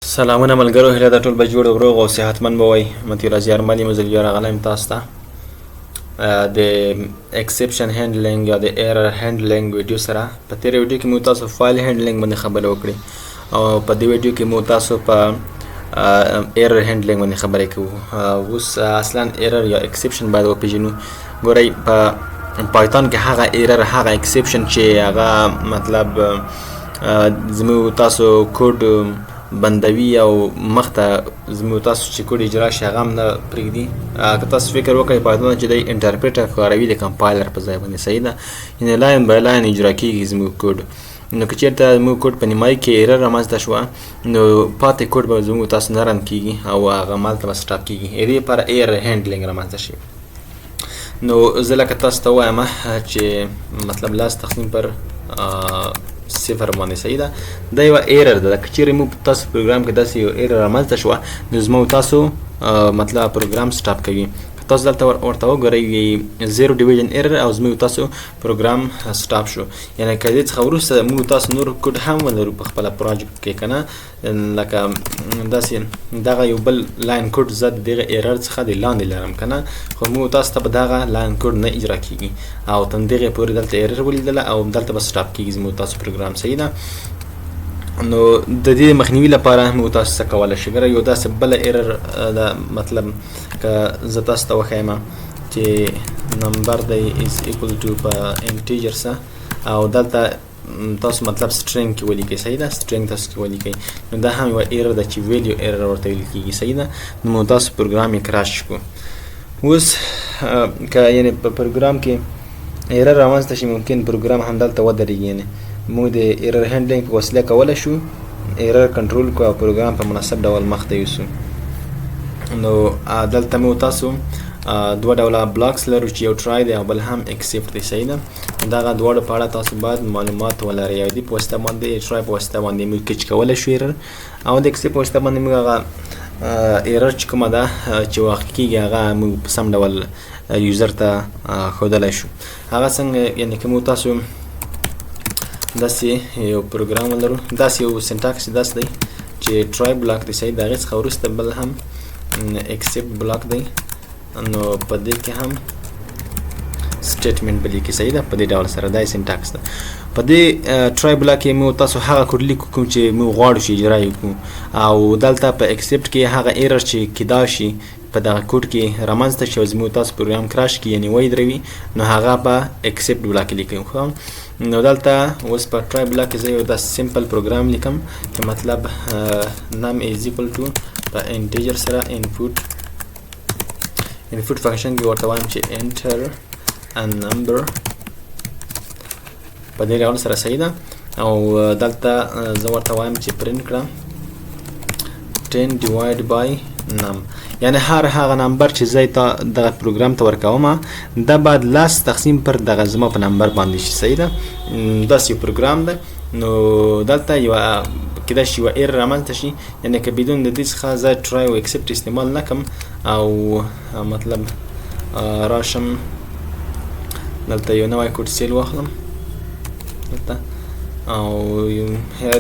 سلامونه ملګرو، هیله ده ټول به جوړ او روغ او صحتمند به وئ. متي راځي ارمل یم، زه بیا راغلی یم تاسو ته د ایکسپشن هینډلینګ یا د ایرر هینډلینګ ویډیو سره. په تېره ویډیو کې مو تاسو فایل هینډلینګ باندې خبرې وکړې او په دې ویډیو کې مو تاسو په ایرر هینډلینګ باندې خبرې کوو. اوس اصلا ایرر یا ایکسپشن باید وپېژنو. ګورئ، په پایتون کې هغه ایرر، هغه ایکسپشن چې هغه مطلب زموږ تاسو کوډ بندوي او مخته زموږ تاسو چې کوډ اجرا شي هغه هم نه پرېږدي. که تاسو فکر وکړئ پایتون چې دی انټرپریټر کاروي د کمپایلر په ځای باندې، صحیح ده، یعنې لاین بای لاین اجرا کېږي زموږ کوډ. نو که چېرته زموږ کوډ په نیمایي کې ایرر رامنځته شوه نو پاتې کوډ به زموږ تاسو نه رن کېږي او هغه مالته به سټاپ کېږي. دې لپاره ایرر هینډلینګ رامنځته شي. نو زه لکه تاسو ته ووایم چې مطلب لاس تقسیم پر صفر باندې، صحیح ده، دا یوه ایرر ده. که چیرې مو تاسو پروګرام کې داسې یو ایرر رامنځته شوه نو زموږ تاسو مطلب پروګرام سټاپ کوي. که تاسو دلته ورته وګورئ زیرو ډیویژن ایرر او زموږ تاسو پروګرام سټاپ شو. یعنې که دې څخه وروسته موږ تاسو نور کوډ هم ولرو په خپله پروجیکټ کې، که نه لکه داسې دغه یو بل لاین کوډ زه د دغه ایرر څخه د لاندې لرم، که نه، خو موږ تاسو ته به دغه لاین کوډ نه اجرا کېږي او تر دغې پورې دلته ایرر ولیدله او دلته به سټاپ کېږي زموږ تاسو پروګرام، صحیح ده. نو د دې مخنیوي لپاره موږ تاسو څه کولی شئ؟ ګوره، یو داسې بله ایرر ده، مطلب که زه تاسو ته وښیم چې نمبر دی از ایکول ټو په انټیجر څه او دلته تاسو مطلب سټرینګ کې ولیکئ، صحیح ده، سټرینګ تاسو کې ولیکئ، نو دا هم یوه ایرر ده چې ویلیو ایرر ورته ویل کېږي، صحیح ده. نو موږ تاسو پروګرام یې کراش کړو. اوس که یعنې په پروګرام کې ایرر رامنځته شي ممکن پروګرام همدلته ودرېږي. یعنې موږ د ایرر هینډلینګ په وسیله کولی شو ایرر کنټرول کړو او پروګرام په مناسب ډول مخته یوسو. نو دلته مو تاسو دوه ډوله بلاکس لرو چې یو ټرای دی او بل هم ایکسپټ دی، صحیح ده. دغه دواړو په اړه تاسو باید معلومات ولرئ. یو دې په واسطه باندې ټرای په واسطه باندې موږ کچ کولی شو ایرر، او د ایکسپټ په واسطه باندې موږ هغه ایرر چې کومه ده چې واقع کېږي هغه موږ په سم ډول یوزر ته ښودلی شو. هغه څنګه؟ یعنې که مو تاسو داسې یو پروګرام ولرو، داسې یو سینټاکس داسې دی چې ټرای بلاک دی، صحیح، د هغې څخه وروسته بل هم ایکسپټ بلاک دی، نو په دې کې هم سټیټمنټ به لیکي، صحیح ده، په دې ډول سره دا یې سینټاکس ده. په دې ټرای بلاک کې مو تاسو هغه کوډ لیکو کوم چې موږ غواړو چې اجرا یې کړو، او دلته په ایکسپټ کې هغه ایرر چې کیدای شي په دغه کوډ کې رامنځته شي او زموږ تاسو پروګرام کراش کړي یعنې ودروي، نو هغه په ایکسپټ بلاک کې لیکئ. نو دلته اوس په ټرای بلاک کې زه یو داسې سمپل پروګرام لیکم چې مطلب نم از ایکول ټو په انټیجر سره انپوټ فنکشن کې ورته وایم چې انټر ا نمبر په دې ډول سره، صحیح ده. او دلته زه ورته وایم چې پرنټ کړه 10 ډیوایډ بای نم، یعنی هر هغه نمبر چې زه دغه پروګرام ته ورکوم دا باید لاس تقسیم پر دغه زما په نمبر باندې شي، صحیح ده. داسې یو پروګرام ده. نو دلته یوه کیدای شي یوه ایرر رامنځته شي، یعنې که بدون د دې څخه زه ټرای او ایکسپټ استعمال نه کړم او مطلب راشم دلته یو نوی کوډ سیل واخلم دلته او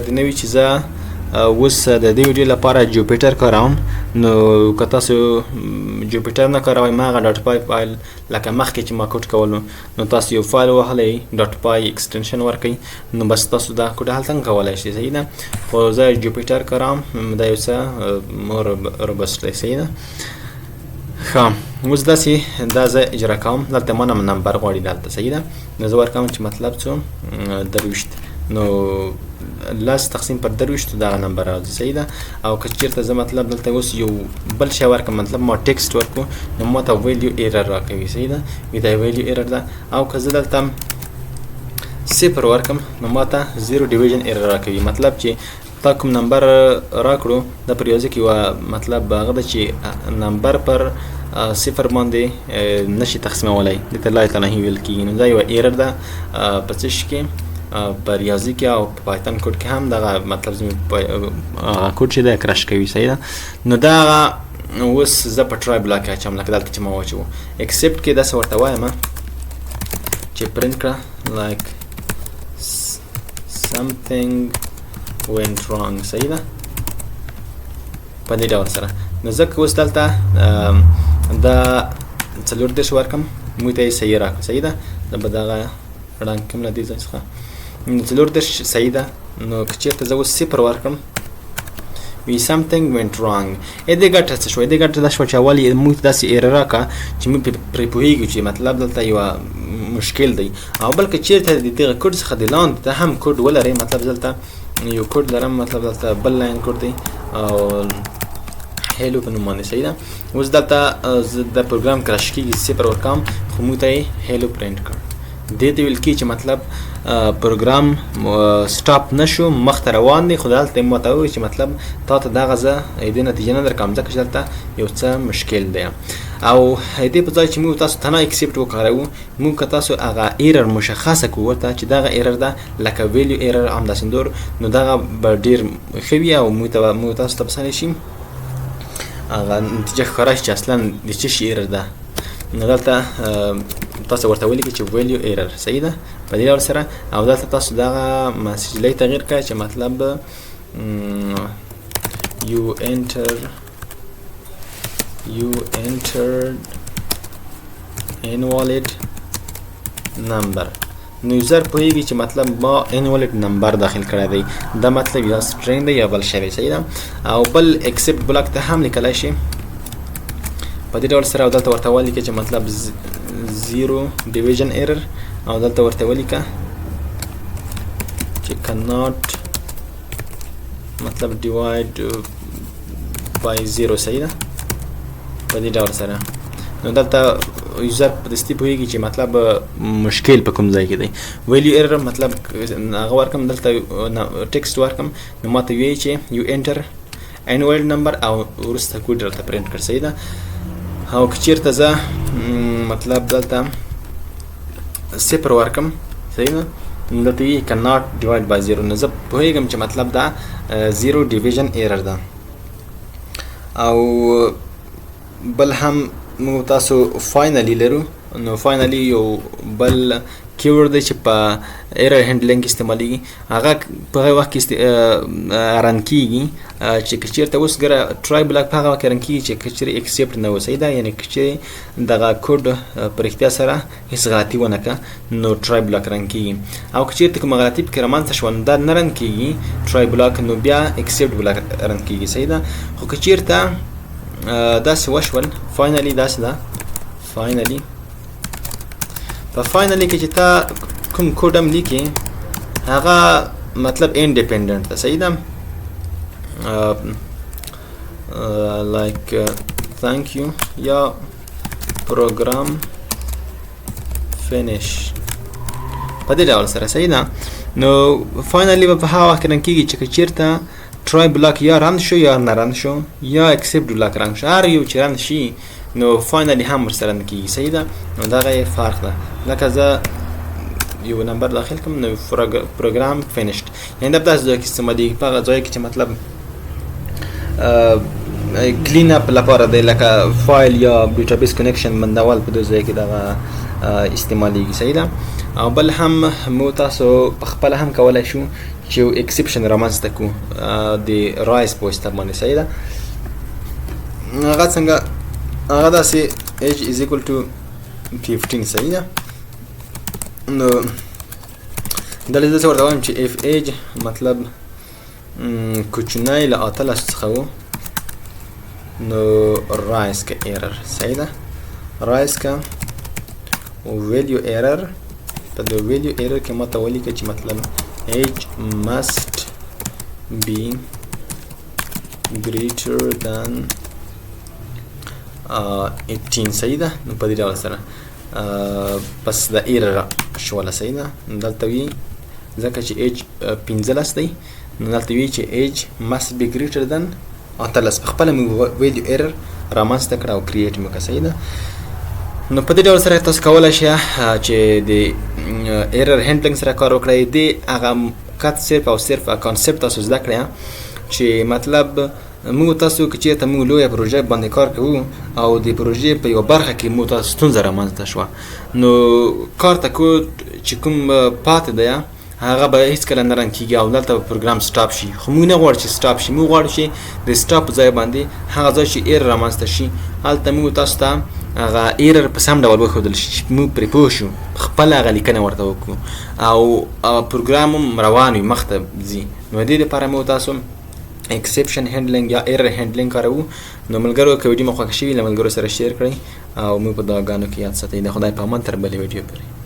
د نوي چې زه اوس د دې ویډیو لپاره جوپیټر کاروم. نو که تاسو جوپیټر نه کاروئ ما هغه ډاټ پای فایل لکه مخکې چې ما کوډ کولو نو تاسو یو فایل وهلی ډاټ پای ایکسټنشن ورکئ نو بس تاسو دا کوډ هلته هم کولی شئ، صحیح ده. خو زه جوپیټر کاروم، دا یو څه مور روبسټ دی، صحیح ده. ښه، اوس داسې دا زه اجرا کوم. دلته ما نه نمبر غواړي دلته، صحیح ده. نو زه ورکوم چې مطلب څو 23، نو لاس تقسیم پر 23 دغه نمبر راځي، صحیح ده. او که چېرته زه مطلب دلته اوس یو بل شی ورکړم، مطلب ما ټکسټ ورکړو نو ما ته ویلیو ایرر راکوي، صحیح ده، دا ویلیو ایرر ده. او که زه دلته صفر ورکړم نو ما ته زیرو ډیویژن ایرر راکوي، مطلب چې تا کوم نمبر راکړو دا په ریاضي کې یوه مطلب هغه ده چې نمبر پر صفر باندې نشي تقسیمولی، دې ته لا تنهي ویل کېږي. نو دا یوه ایرر ده په څه شي کې، په ریاضي کې او په پایتون کوډ کې هم دغه مطلب زموږ کوډ چې دی کرش کوي، صحیح ده. نو دا اوس زه په ټرای بلاک کې اچوم لکه دلته چې ما واچوو. ایکسپټ کې داسې ورته وایم چې پرنټ کړه لایک something went wrong، صحیح ده. په دې ډول سره. نو ځکه اوس دلته دا 40 ورکم موږ ته یې صحیح راکړه. صحیح ده. دا به دغه رنګ کوم له دې ځای څخه 40 صحیح ده. نو که چېرته زه اوس 0 ورکړم وي something went wrong. دې ګټه څه شوه؟ دې ګټه دا شوه چې اول یې موږ ته داسې ایرر راکړه چې موږ پرې پوهېږو چې مطلب دلته یوه مشکل دی. او بل که چېرته د دغه کوډ څخه د لاندې ته هم کوډ ولرئ، مطلب دلته یو کوډ لرم، مطلب دلته بل لاین کوډ دی او هیلو په نوم باندې. صحیح ده. اوس دلته زه د پروګرام کراش کېږي 0 ورکوم خو موږ ته یې هیلو پرنټ کړ. دې ته ویل کېږي چې مطلب پروګرام سټاپ نشو، مخ ته روان دی، خو دلته یې ماته ووایي چې مطلب تا ته دغه زه دې نتیجه نه درکوم ځکه چې دلته یو څه مشکل دی. او دې په ځای چې موږ تاسو ته نه اکسپټ وکاروو، موږ که تاسو هغه ایرر مشخصه کړو ورته چې دغه ایرر ده لکه ویلیو ایرر همداسې نور، نو دغه به ډېر ښه وي او موږ تاسو ته بسنی شي هغه نتیجه ښکاره شي چې اصلا د څه شي ایرر ده. نو دلته تاسو ورته ولیکئ چې ویلیو ایرر. صحیح ده. په دې ډول سره او دلته تاسو دغه مسجلۍ تغییر کړئ چې مطلب you entered invalid number. نو یوزر پوهیږي چې مطلب ما invalid number داخل کړی دی، دا مطلب یا string دی یا بل شی دی. صحیح ده. او بل accept بلاک ته هم لیکلی شي په دې ډول سره او دلته ورته ولیکئ چې مطلب 0 division error او دلته ورته ولیکه چې cannot مطلب divide by 0. صحیح ده. په دې ډول سره نو دلته یوزر په دستی پوهیږي چې مطلب مشکل په کوم ځای کې دی. ویلیو ایرر مطلب هغه ورکم دلته ټکسټ ورکم نو ماته وایي چې یو انټر انوال نمبر او وروسته کوډ درته پرنټ کړ. صحیح ده. او که چېرته زه مطلب دلته 0 ورکم. صحیح ده. دلته یې cannot divide by 0 نو زه پوهیږم چې مطلب دا 0 division error ده. او بل هم موږ تاسو فاینلی لرو. نو فاینلی یو بل کیورډ دی چې په ایرر هینډلینګ استعمالیږي، هغه په هغه وخت کې رن کیږي چې که چېرته اوس ګره ټرای بلاک په هغه وخت کې رن کیږي چې که چېرې اکسپټ نه و. صحیح ده. یعنې که چېرې دغه کوډ په رښتیا سره هېڅ غلطي ونه کړه نو ټرای بلاک رن کیږي. او که چېرته کومه غلطي پکې رامنځته شوه نو دا نه رن کیږي ټرای بلاک، نو بیا اکسپټ بلاک رن کیږي. صحیح ده. خو که چېرته داسې وشول فاینلی داسې ده فاینلی په فاینلی کې چې تا کوم کوډ هم لیکې هغه مطلب انډیپندنت ده. صحیح ده. لایک thank you یا program finish په دې ډول سره. صحیح ده. نو فاینلی به په هغه وخت کې رن کېږي چې که چېرته ټرای بلاک یا رن شو یا نه رن شو یا اکسپټ بلاک رن شو، هر یو چې رن شي نو فاینلی هم ورسره رن کېږي. صحیح ده. نو دغه یې فرق ده. لکه زه یو نمبر داخل کړم نو پروګرام فینیشډ، یعنې دا په داسې ځای کې استعمالیږي په هغه ځای کې چې مطلب کلین اپ لپاره دی، لکه فایل یا ډیټابیس کنیکشن بندول په دې ځای کې دغه استعمالیږي. صحیح ده. او بل هم مو تاسو په خپله هم کولی شو چې یو اکسپشن رامنځته کړو د رایس په واسطه باندې. صحیح ده. هغه څنګه هغه داسې age is equal to 15. صحیح ده. نو دلته زه ورته وایم چې if age مطلب کوچنی له 18 څخه و نو رایس که ایرر. صحیح ده. رایس که ویلیو ایرر په د ویلیو ایرر کې ماته ولیکه چې مطلب age must be greater than 18. صحیح ده. نو په دې ډول سره پس د ایرر شوله. صحیح ده. دلته وي ځکه چې ایج 15 دی نو دلته وي چې ایج must be greater than 18. په خپله موږ ویلیو ایرر رامنځته کړه او کریټ مې وکړه. صحیح ده. نو په دې ډول سره تاسو کولی شئ چې د ایرر هینډلینګ سره کار وکړئ. د هغه کات صرف او صرف کانسپټ تاسو زده کړئ چې مطلب موږ تاسو که چېرته موږ لویه پروژه باندې کار کوو او د پروژې په یوه برخه کې موږ تاسو ستونزه رامنځته شوه نو کار ته کوډ چې کوم پاتې دی هغه به هیڅ کله نه رن کیږي او دلته پروګرام سټاپ شي. خو موږ نه غواړو چې سټاپ شي، موږ غواړو چې د سټاپ ځای باندې هغه ځای چې ایر رامنځته شي هلته موږ تاسو ته هغه ایرر په سم ډول وښودل شي چې موږ پرې پوه شو، خپله هغه لیکنه ورته وکړو او پروګرام هم روان وي مخته ځي. نو دې دپاره موږ تاسو اکسپشن هینډلینګ یا ایرر هینډلینګ کاروو. نو ملګرو که ویډیو مو خوښه شوي له ملګرو سره شیر کړئ او موږ په دعاګانو کې یاد ساتئ. د خدای په امان تر بلې ویډیو پورې.